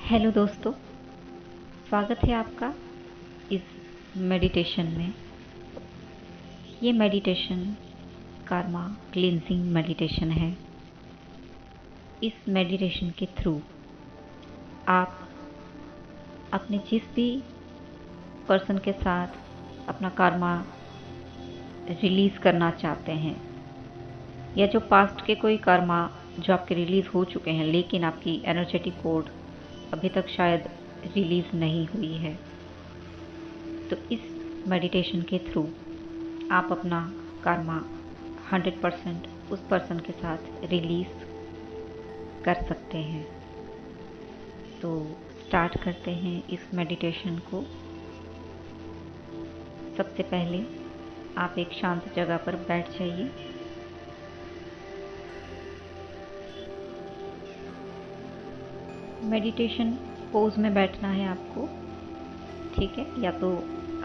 Hello दोस्तों, स्वागत है आपका इस मेडिटेशन में। ये मेडिटेशन कर्मा क्लींजिंग मेडिटेशन है। इस मेडिटेशन के थ्रू आप अपने जिस भी पर्सन के साथ अपना कर्मा रिलीज़ करना चाहते हैं, या जो पास्ट के कोई कर्मा जो आपके रिलीज़ हो चुके हैं लेकिन आपकी एनर्जेटिक कोड अभी तक शायद रिलीज़ नहीं हुई है, तो इस मेडिटेशन के थ्रू आप अपना कर्मा 100% उस पर्सन के साथ रिलीज़ कर सकते हैं। तो स्टार्ट करते हैं इस मेडिटेशन को। सबसे पहले आप एक शांत जगह पर बैठ जाइए। मेडिटेशन पोज में बैठना है आपको, ठीक है। या तो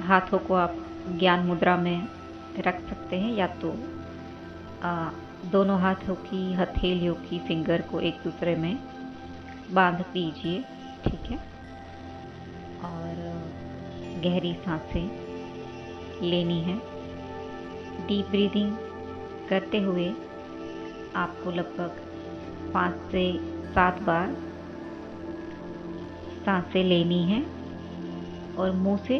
हाथों को आप ज्ञान मुद्रा में रख सकते हैं, या तो दोनों हाथों की हथेलियों की फिंगर को एक दूसरे में बांध दीजिए, ठीक है। और गहरी सांसें लेनी है। डीप ब्रीदिंग करते हुए आपको लगभग 5 से 7 बार सांसें लेनी है और मुंह से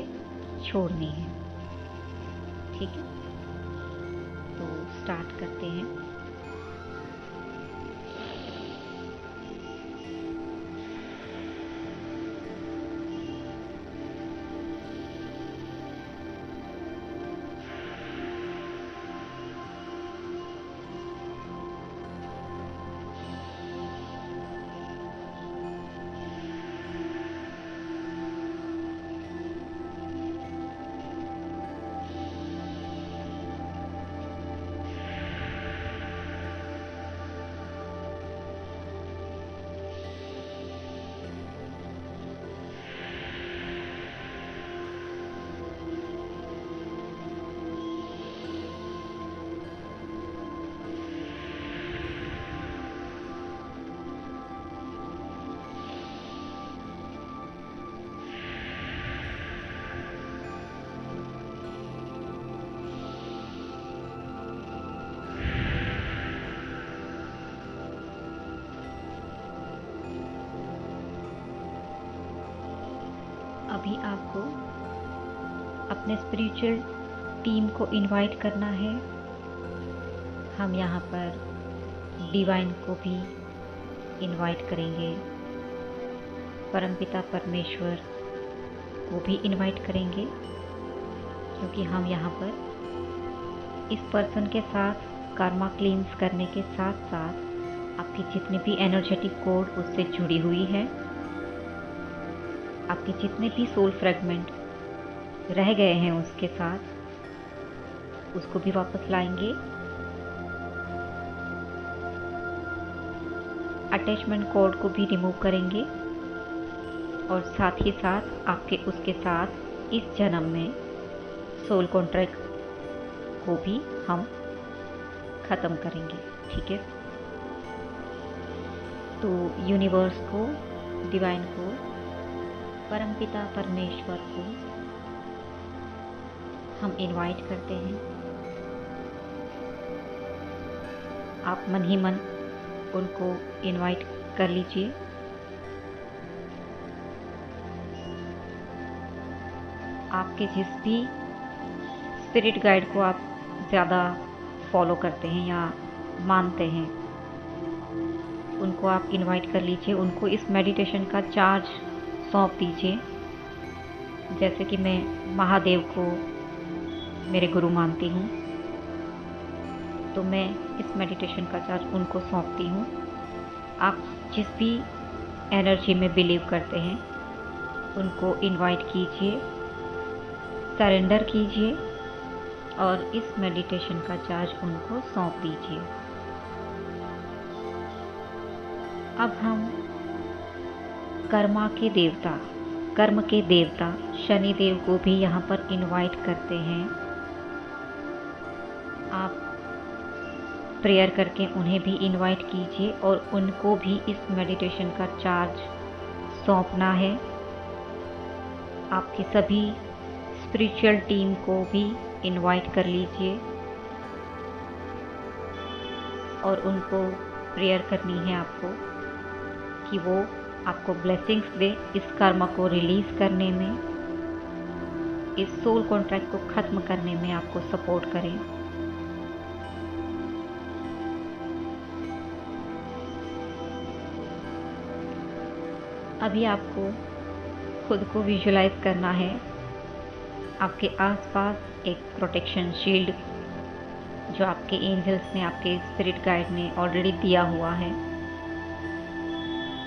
छोड़नी है, ठीक है। तो स्टार्ट करते हैं। अभी आपको अपने स्पिरिचुअल टीम को इनवाइट करना है। हम यहाँ पर डिवाइन को भी इनवाइट करेंगे, परमपिता परमेश्वर को भी इनवाइट करेंगे, क्योंकि हम यहाँ पर इस पर्सन के साथ कर्मा क्लींस करने के साथ साथ आपकी जितनी भी एनर्जेटिक कोड उससे जुड़ी हुई है, आपके जितने भी सोल फ्रेगमेंट रह गए हैं उसके साथ उसको भी वापस लाएंगे। अटैचमेंट कोड को भी रिमूव करेंगे और साथ ही साथ आपके उसके साथ इस जन्म में सोल कॉन्ट्रैक्ट को भी हम ख़त्म करेंगे, ठीक है। तो यूनिवर्स को, डिवाइन को, परमपिता परमेश्वर को हम इनवाइट करते हैं। आप मन ही मन उनको इनवाइट कर लीजिए। आपके जिस भी स्पिरिट गाइड को आप ज़्यादा फॉलो करते हैं या मानते हैं, उनको आप इनवाइट कर लीजिए। उनको इस मेडिटेशन का चार्ज सौंप दीजिए। जैसे कि मैं महादेव को मेरे गुरु मानती हूँ, तो मैं इस मेडिटेशन का चार्ज उनको सौंपती हूँ। आप जिस भी एनर्जी में बिलीव करते हैं उनको इनवाइट कीजिए, सरेंडर कीजिए और इस मेडिटेशन का चार्ज उनको सौंप दीजिए। अब हम कर्म के देवता शनिदेव को भी यहाँ पर इनवाइट करते हैं। आप प्रेयर करके उन्हें भी इनवाइट कीजिए और उनको भी इस मेडिटेशन का चार्ज सौंपना है। आपकी सभी स्पिरिचुअल टीम को भी इनवाइट कर लीजिए और उनको प्रेयर करनी है आपको कि वो आपको ब्लेसिंग्स दे इस कर्म को रिलीज करने में, इस सोल कॉन्ट्रैक्ट को ख़त्म करने में आपको सपोर्ट करें। अभी आपको खुद को विजुलाइज करना है आपके आसपास एक प्रोटेक्शन शील्ड जो आपके एंजल्स ने, आपके स्पिरिट गाइड ने ऑलरेडी दिया हुआ है।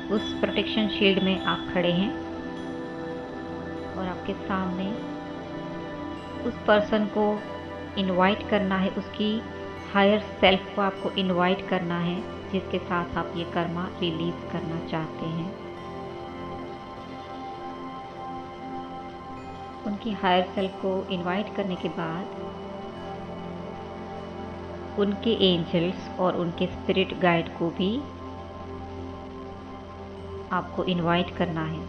उस प्रोटेक्शन शील्ड में आप खड़े हैं और आपके सामने उस पर्सन को इनवाइट करना है, उसकी हायर सेल्फ को आपको इनवाइट करना है जिसके साथ आप ये कर्मा रिलीज करना चाहते हैं। उनकी हायर सेल्फ को इनवाइट करने के बाद उनके एंजल्स और उनके स्पिरिट गाइड को भी आपको इनवाइट करना है।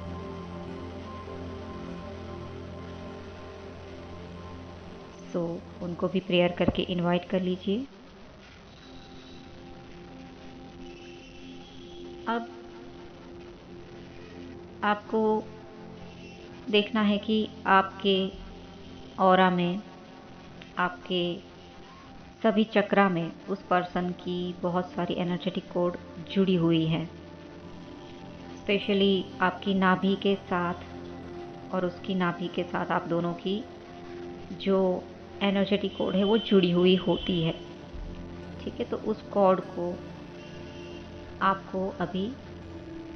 सो उनको भी प्रेयर करके इनवाइट कर लीजिए। अब आपको देखना है कि आपके ऑरा में, आपके सभी चक्रा में उस पर्सन की बहुत सारी एनर्जेटिक कोड जुड़ी हुई है। स्पेशली आपकी नाभि के साथ और उसकी नाभि के साथ आप दोनों की जो एनर्जेटिक कोड है वो जुड़ी हुई होती है। ठीक है, तो उस कोड को आपको अभी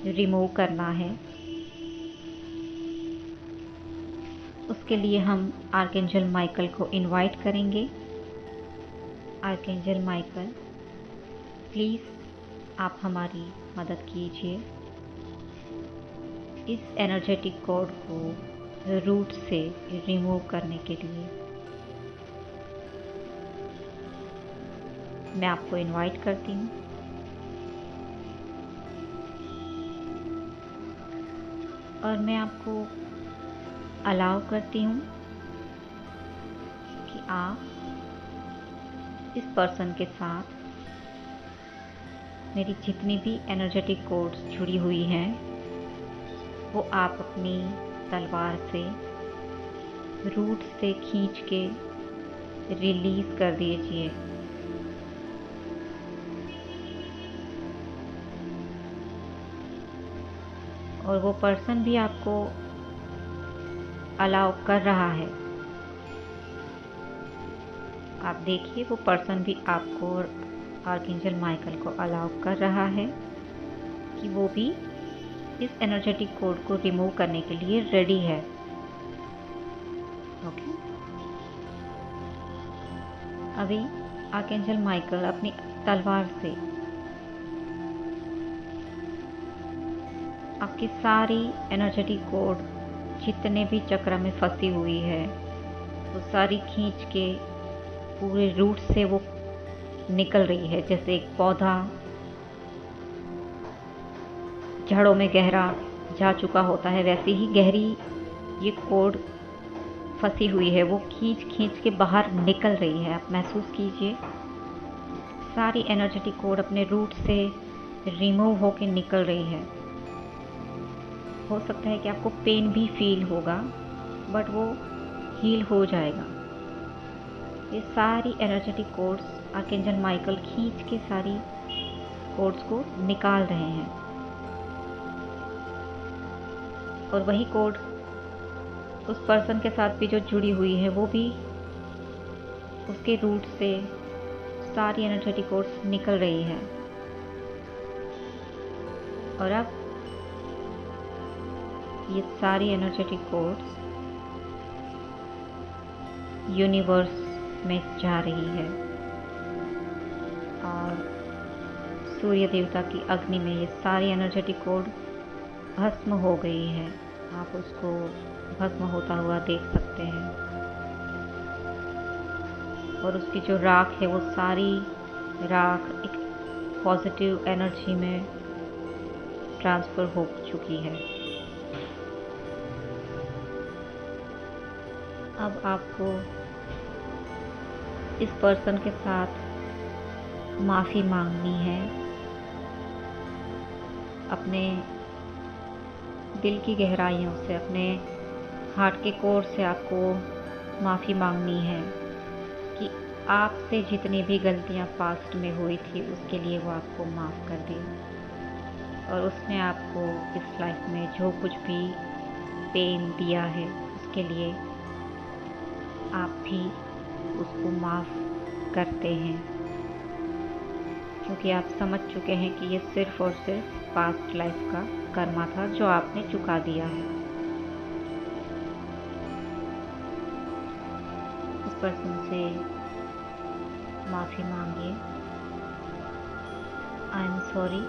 रिमूव करना है। उसके लिए हम आर्कएंजल माइकल को इनवाइट करेंगे। आर्कएंजल माइकल, प्लीज़ आप हमारी मदद कीजिए इस एनर्जेटिक कोड को रूट से रिमूव करने के लिए। मैं आपको इनवाइट करती हूँ। और मैं आपको अलाउ करती हूँ कि आप इस पर्सन के साथ मेरी जितनी भी एनर्जेटिक कोड्स जुड़ी हुई हैं वो आप अपनी तलवार से रूट से खींच के रिलीज कर दीजिए। और वो पर्सन भी आपको अलाउ कर रहा है। आप देखिए, वो पर्सन भी आपको और आर्कएंजल माइकल को अलाउ कर रहा है कि वो भी इस एनर्जेटिक कोड को रिमूव करने के लिए रेडी है। ओके, अभी आर्कएंजल माइकल अपनी तलवार से आपकी सारी एनर्जेटिक कोड जितने भी चक्र में फंसी हुई है वो सारी खींच के पूरे रूट से वो निकल रही है। जैसे एक पौधा जड़ों में गहरा जा चुका होता है, वैसे ही गहरी ये कोड फंसी हुई है, वो खींच खींच के बाहर निकल रही है। आप महसूस कीजिए सारी एनर्जेटिक कोड अपने रूट से रिमूव होके निकल रही है। हो सकता है कि आपको पेन भी फील होगा, बट वो हील हो जाएगा। ये सारी एनर्जेटिक कोड्स आर्कएंजल माइकल खींच के सारी कोड्स को निकाल रहे हैं। और वही कोड उस पर्सन के साथ भी जो जुड़ी हुई है वो भी उसके रूट से सारी एनर्जेटिक कोड्स निकल रही है। और अब ये सारी एनर्जेटिक कोड्स यूनिवर्स में जा रही है और सूर्य देवता की अग्नि में ये सारी एनर्जेटिक कोड भस्म हो गई है। आप उसको भस्म होता हुआ देख सकते हैं। और उसकी जो राख है वो सारी राख एक पॉजिटिव एनर्जी में ट्रांसफ़र हो चुकी है। अब आपको इस पर्सन के साथ माफ़ी मांगनी है। अपने दिल की गहराइयों से, अपने हार्ट के कोर से आपको माफ़ी मांगनी है कि आपसे जितनी भी गलतियां पास्ट में हुई थी उसके लिए वो आपको माफ़ कर दे, और उसने आपको इस लाइफ में जो कुछ भी पेन दिया है उसके लिए आप भी उसको माफ़ करते हैं, क्योंकि आप समझ चुके हैं कि ये सिर्फ़ और सिर्फ पास्ट लाइफ का कर्मा था जो आपने चुका दिया है। उस पर्सन से माफ़ी मांगिए। I am sorry,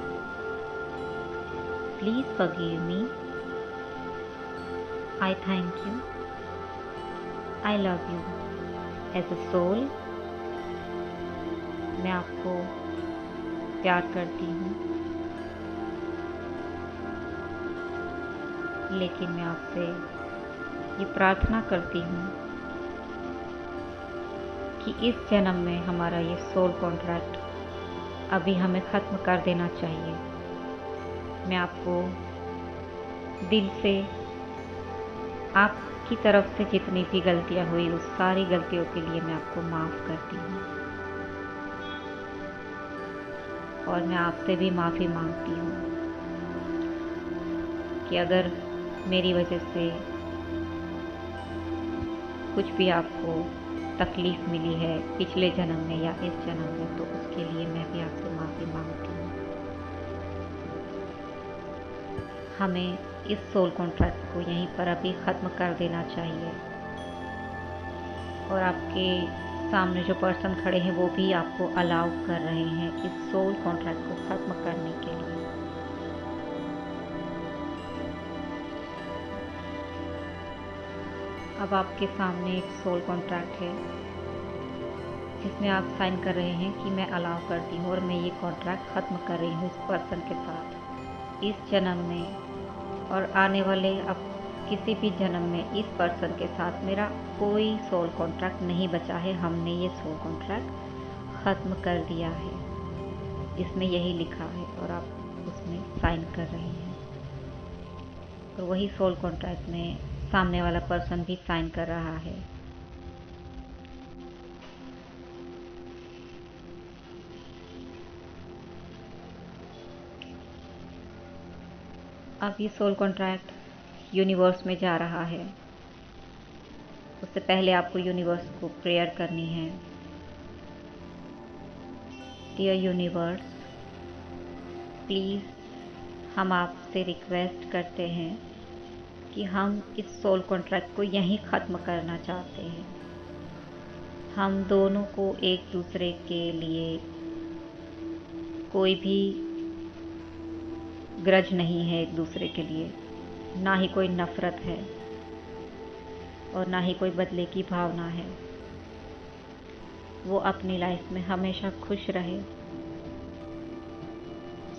please forgive me, I thank you, I love you as a soul. मैं आपको प्यार करती हूँ, लेकिन मैं आपसे ये प्रार्थना करती हूँ कि इस जन्म में हमारा ये सोल कॉन्ट्रैक्ट अभी हमें ख़त्म कर देना चाहिए। मैं आपको दिल से आपकी तरफ से जितनी भी गलतियाँ हुई उस सारी गलतियों के लिए मैं आपको माफ़ करती हूँ, और मैं आपसे भी माफ़ी मांगती हूँ कि अगर मेरी वजह से कुछ भी आपको तकलीफ़ मिली है पिछले जन्म में या इस जन्म में, तो उसके लिए मैं भी आपसे माफ़ी मांगती हूँ। हमें इस सोल कॉन्ट्रैक्ट को यहीं पर अभी ख़त्म कर देना चाहिए, और आपके सामने जो पर्सन खड़े हैं वो भी आपको अलाउ कर रहे हैं इस सोल कॉन्ट्रैक्ट को ख़त्म करने के लिए। अब आपके सामने एक सोल कॉन्ट्रैक्ट है जिसमें आप साइन कर रहे हैं कि मैं अलाउ करती हूँ और मैं ये कॉन्ट्रैक्ट ख़त्म कर रही हूँ इस पर्सन के साथ। इस जन्म में और आने वाले अब किसी भी जन्म में इस पर्सन के साथ मेरा कोई सोल कॉन्ट्रैक्ट नहीं बचा है। हमने ये सोल कॉन्ट्रैक्ट ख़त्म कर दिया है, इसमें यही लिखा है और आप उसमें साइन कर रहे हैं। और वही सोल कॉन्ट्रैक्ट में सामने वाला पर्सन भी साइन कर रहा है। अब ये सोल कॉन्ट्रैक्ट यूनिवर्स में जा रहा है। उससे पहले आपको यूनिवर्स को प्रेयर करनी है। डियर यूनिवर्स, प्लीज़ हम आपसे रिक्वेस्ट करते हैं कि हम इस सोल कॉन्ट्रैक्ट को यहीं ख़त्म करना चाहते हैं। हम दोनों को एक दूसरे के लिए कोई भी ग्रज नहीं है, एक दूसरे के लिए ना ही कोई नफ़रत है और ना ही कोई बदले की भावना है। वो अपनी लाइफ में हमेशा खुश रहे,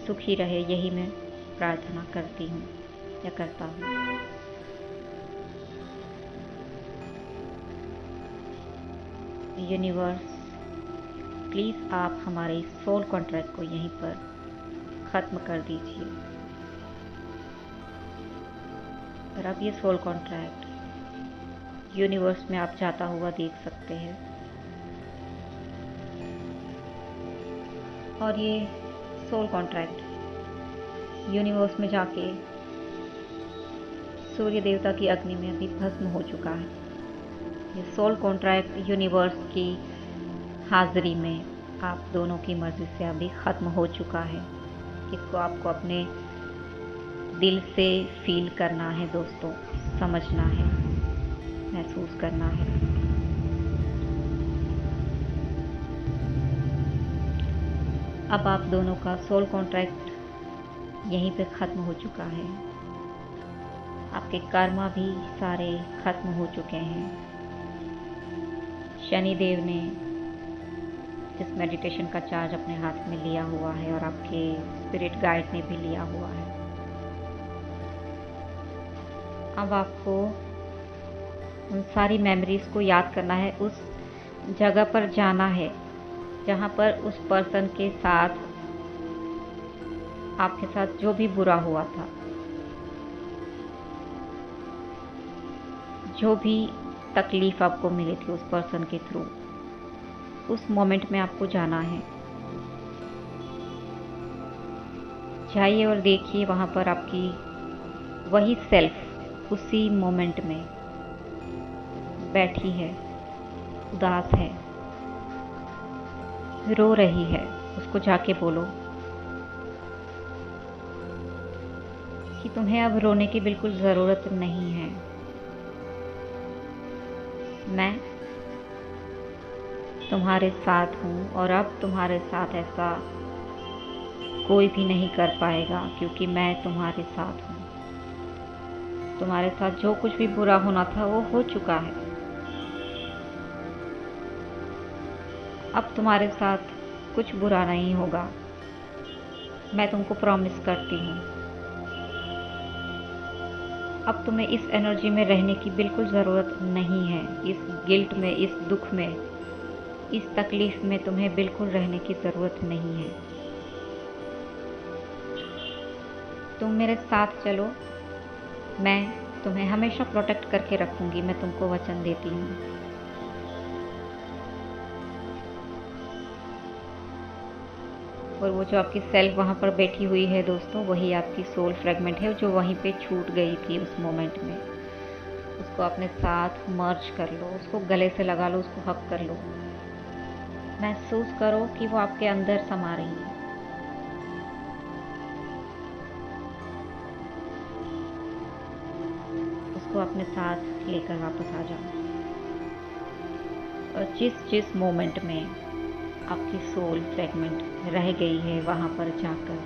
सुखी रहे, यही मैं प्रार्थना करती हूँ या करता हूँ। यूनिवर्स, प्लीज़ आप हमारे इस सोल कॉन्ट्रैक्ट को यहीं पर ख़त्म कर दीजिए। और अब ये सोल कॉन्ट्रैक्ट यूनिवर्स में आप जाता हुआ देख सकते हैं, और ये सोल कॉन्ट्रैक्ट यूनिवर्स में जाके सूर्य देवता की अग्नि में अभी भस्म हो चुका है। ये सोल कॉन्ट्रैक्ट यूनिवर्स की हाज़िरी में आप दोनों की मर्ज़ी से अभी ख़त्म हो चुका है। इसको आपको अपने दिल से फील करना है दोस्तों, समझना है, महसूस करना है। अब आप दोनों का सोल कॉन्ट्रैक्ट यहीं पे ख़त्म हो चुका है। आपके कर्मा भी सारे ख़त्म हो चुके हैं। शनि देव ने इस मेडिटेशन का चार्ज अपने हाथ में लिया हुआ है और आपके स्पिरिट गाइड ने भी लिया हुआ है। अब आपको उन सारी मेमोरीज़ को याद करना है, उस जगह पर जाना है जहाँ पर उस पर्सन के साथ, आपके साथ जो भी बुरा हुआ था, जो भी तकलीफ़ आपको मिली थी उस पर्सन के थ्रू, उस मोमेंट में आपको जाना है। जाइए और देखिए वहाँ पर आपकी वही सेल्फ उसी मोमेंट में बैठी है, उदास है, रो रही है। उसको जाके बोलो कि तुम्हें अब रोने की बिल्कुल ज़रूरत नहीं है। मैं तुम्हारे साथ हूँ और अब तुम्हारे साथ ऐसा कोई भी नहीं कर पाएगा, क्योंकि मैं तुम्हारे साथ हूँ। तुम्हारे साथ जो कुछ भी बुरा होना था वो हो चुका है। अब तुम्हारे साथ कुछ बुरा नहीं होगा, मैं तुमको प्रॉमिस करती हूँ। अब तुम्हें इस एनर्जी में रहने की बिल्कुल ज़रूरत नहीं है। इस गिल्ट में, इस दुख में, इस तकलीफ़ में तुम्हें बिल्कुल रहने की ज़रूरत नहीं है। तुम मेरे साथ चलो, मैं तुम्हें हमेशा प्रोटेक्ट करके रखूँगी, मैं तुमको वचन देती हूँ। और वो जो आपकी सेल्फ वहाँ पर बैठी हुई है दोस्तों, वही आपकी सोल फ्रेगमेंट है जो वहीं पे छूट गई थी उस मोमेंट में। उसको अपने साथ मर्ज कर लो, उसको गले से लगा लो, उसको हक कर लो। महसूस करो कि वो आपके अंदर समा रही है। उसको अपने साथ लेकर वापस आ जाओ। और जिस जिस मोमेंट में आपकी सोल फ्रेगमेंट रह गई है, वहाँ पर जाकर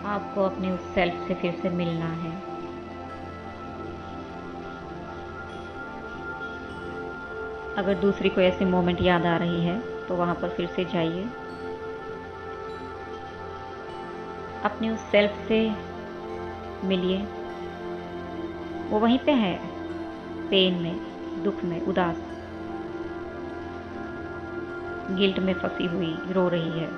आपको अपने उस सेल्फ से फिर से मिलना है। अगर दूसरी कोई ऐसी मोमेंट याद आ रही है तो वहाँ पर फिर से जाइए, अपने उस सेल्फ से मिलिए। वो वहीं पे है, पेन में, दुख में, उदास, गिल्ट में फंसी हुई, रो रही है,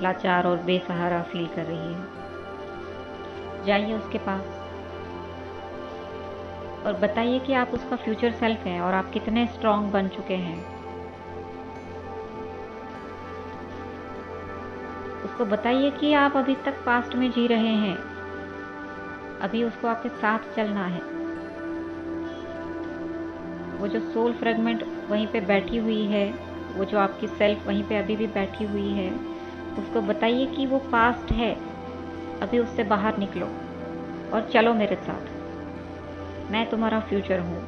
लाचार और बेसहारा फील कर रही है। जाइए उसके पास और बताइए कि आप उसका फ्यूचर सेल्फ हैं और आप कितने स्ट्रांग बन चुके हैं। उसको बताइए कि आप अभी तक पास्ट में जी रहे हैं, अभी उसको आपके साथ चलना है। वो जो सोल फ्रेगमेंट वहीं पे बैठी हुई है, वो जो आपकी सेल्फ वहीं पे अभी भी बैठी हुई है, उसको बताइए कि वो पास्ट है, अभी उससे बाहर निकलो और चलो मेरे साथ। मैं तुम्हारा फ्यूचर हूँ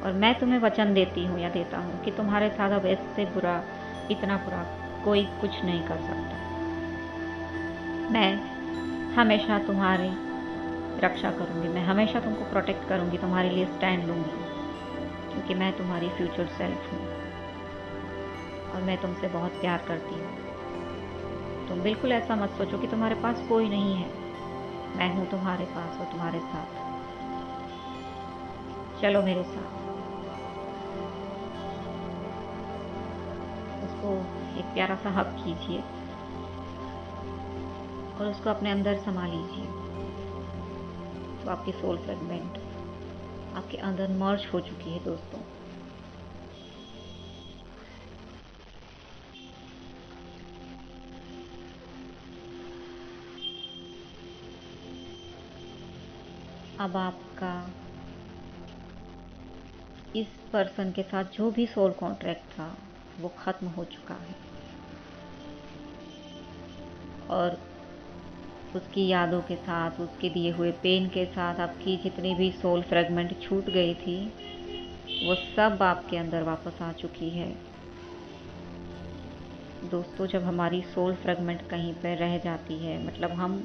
और मैं तुम्हें वचन देती हूँ या देता हूँ कि तुम्हारे साथ अब इससे बुरा, इतना बुरा कोई कुछ नहीं कर सकता। मैं हमेशा तुम्हारी रक्षा करूँगी, मैं हमेशा तुमको प्रोटेक्ट करूँगी, तुम्हारे लिए स्टैंड लूँगी, क्योंकि मैं तुम्हारी फ्यूचर सेल्फ हूँ और मैं तुमसे बहुत प्यार करती हूँ। तुम बिल्कुल ऐसा मत सोचो कि तुम्हारे पास कोई नहीं है। मैं हूँ तुम्हारे पास और तुम्हारे साथ। चलो मेरे साथ। उसको एक प्यारा सा हग कीजिए और उसको अपने अंदर समा लीजिए। तो आपकी सोल फ्रेगमेंट आपके अंदर मर्ज हो चुकी है दोस्तों। अब आपका इस पर्सन के साथ जो भी सोल कॉन्ट्रैक्ट था वो ख़त्म हो चुका है और उसकी यादों के साथ, उसके दिए हुए पेन के साथ आपकी जितनी भी सोल फ्रेगमेंट छूट गई थी वो सब आपके अंदर वापस आ चुकी है। दोस्तों, जब हमारी सोल फ्रेगमेंट कहीं पर रह जाती है, मतलब हम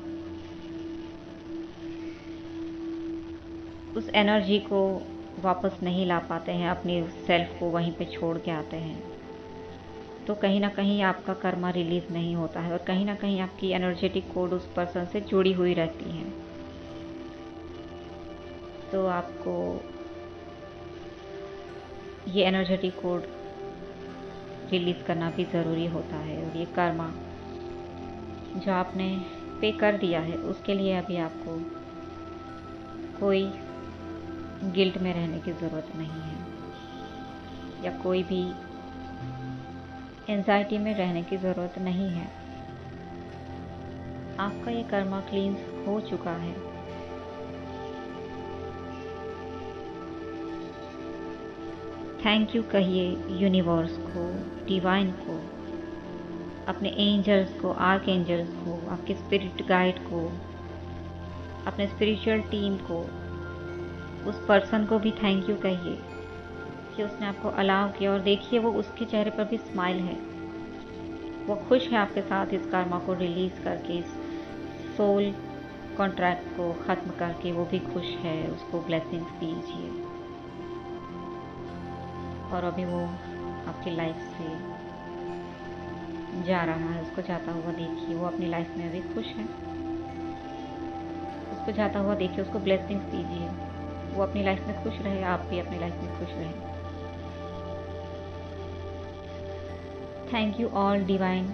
उस एनर्जी को वापस नहीं ला पाते हैं, अपनी सेल्फ को वहीं पे छोड़ के आते हैं, तो कहीं ना कहीं आपका कर्मा रिलीज़ नहीं होता है और कहीं ना कहीं आपकी एनर्जेटिक कोड उस पर्सन से जुड़ी हुई रहती है। तो आपको ये एनर्जेटिक कोड रिलीज़ करना भी ज़रूरी होता है। और ये कर्मा जो आपने पे कर दिया है उसके लिए अभी आपको कोई गिल्ट में रहने की ज़रूरत नहीं है या कोई भी एंजाइटी में रहने की ज़रूरत नहीं है। आपका ये कर्मा क्लींस हो चुका है। थैंक यू कहिए यूनिवर्स को, डिवाइन को, अपने एंजल्स को, आर्क एंजल्स को, आपके स्पिरिट गाइड को, अपने स्पिरिचुअल टीम को, उस पर्सन को भी थैंक यू कहिए कि उसने आपको अलाउ किया। और देखिए वो उसके चेहरे पर भी स्माइल है, वो खुश है आपके साथ इस कर्मा को रिलीज़ करके, इस सोल कॉन्ट्रैक्ट को ख़त्म करके वो भी खुश है। उसको ब्लेसिंग्स दीजिए। और अभी वो आपकी लाइफ से जा रहा है, उसको जाता हुआ देखिए। वो अपनी लाइफ में अभी खुश है, उसको जाता हुआ देखिए, उसको ब्लेसिंग्स दीजिए। वो अपनी लाइफ में खुश रहे, आप भी अपनी लाइफ में खुश रहें। Thank you all divine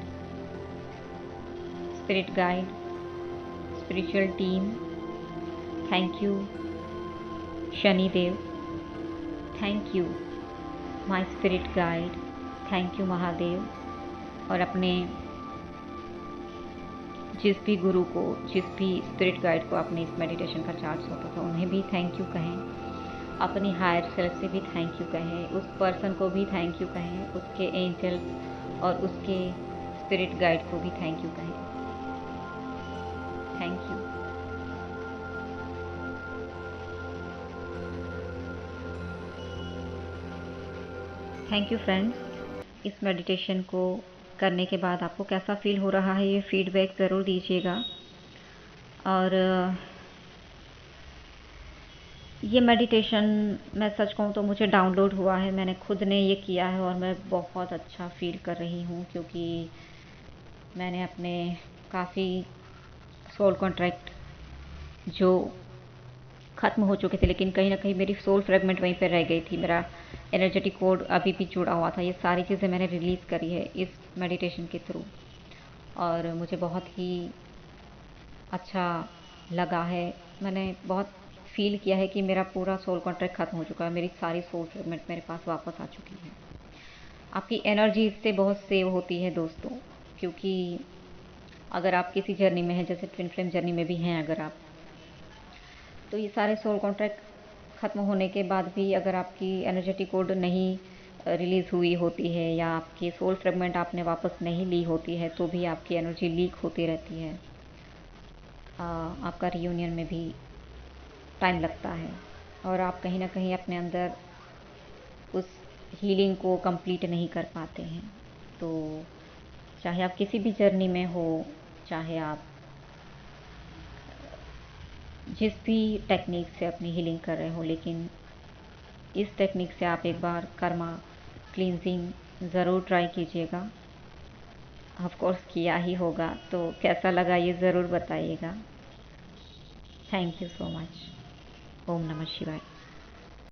spirit guide, spiritual team. Thank you Shani Dev, thank you my spirit guide, thank you Mahadev. और अपने जिस भी गुरु को, जिस भी स्पिरिट गाइड को आपने इस मेडिटेशन का चार्ज सौंपा था उन्हें भी थैंक यू कहें। अपनी हायर सेल्फ से भी थैंक यू कहें, उस पर्सन को भी थैंक यू कहें, उसके एंजल और उसके स्पिरिट गाइड को भी थैंक यू कहें। Thank you. Thank you friends. इस मेडिटेशन को करने के बाद आपको कैसा फील हो रहा है ये फीडबैक ज़रूर दीजिएगा। और ये मेडिटेशन मैं सच कहूँ तो मुझे डाउनलोड हुआ है, मैंने खुद ने ये किया है और मैं बहुत अच्छा फील कर रही हूँ, क्योंकि मैंने अपने काफ़ी सोल कॉन्ट्रैक्ट जो ख़त्म हो चुके थे, लेकिन कहीं ना कहीं मेरी सोल फ्रेगमेंट वहीं पर रह गई थी, मेरा एनर्जेटिक कोड अभी भी जुड़ा हुआ था। ये सारी चीज़ें मैंने रिलीज़ करी है इस मेडिटेशन के थ्रू और मुझे बहुत ही अच्छा लगा है। मैंने बहुत फील किया है कि मेरा पूरा सोल कॉन्ट्रैक्ट ख़त्म हो चुका है, मेरी सारी सोल फ्रेगमेंट मेरे पास वापस आ चुकी है। आपकी एनर्जी इससे बहुत सेव होती है दोस्तों, क्योंकि अगर आप किसी जर्नी में हैं, जैसे ट्विन फ्लेम जर्नी में भी हैं अगर आप, तो ये सारे सोल कॉन्ट्रैक्ट ख़त्म होने के बाद भी अगर आपकी एनर्जेटिक कोड नहीं रिलीज़ हुई होती है या आपकी सोल फ्रेगमेंट आपने वापस नहीं ली होती है, तो भी आपकी एनर्जी लीक होती रहती है। आपका रियूनियन में भी टाइम लगता है और आप कहीं ना कहीं अपने अंदर उस हीलिंग को कंप्लीट नहीं कर पाते हैं। तो चाहे आप किसी भी जर्नी में हो, चाहे आप जिस भी टेक्निक से अपनी हीलिंग कर रहे हो, लेकिन इस टेक्निक से आप एक बार कर्मा क्लींजिंग ज़रूर ट्राई कीजिएगा। ऑफ कोर्स किया ही होगा, तो कैसा लगा ये ज़रूर बताइएगा। Thank you so much. ओम नमः शिवाय।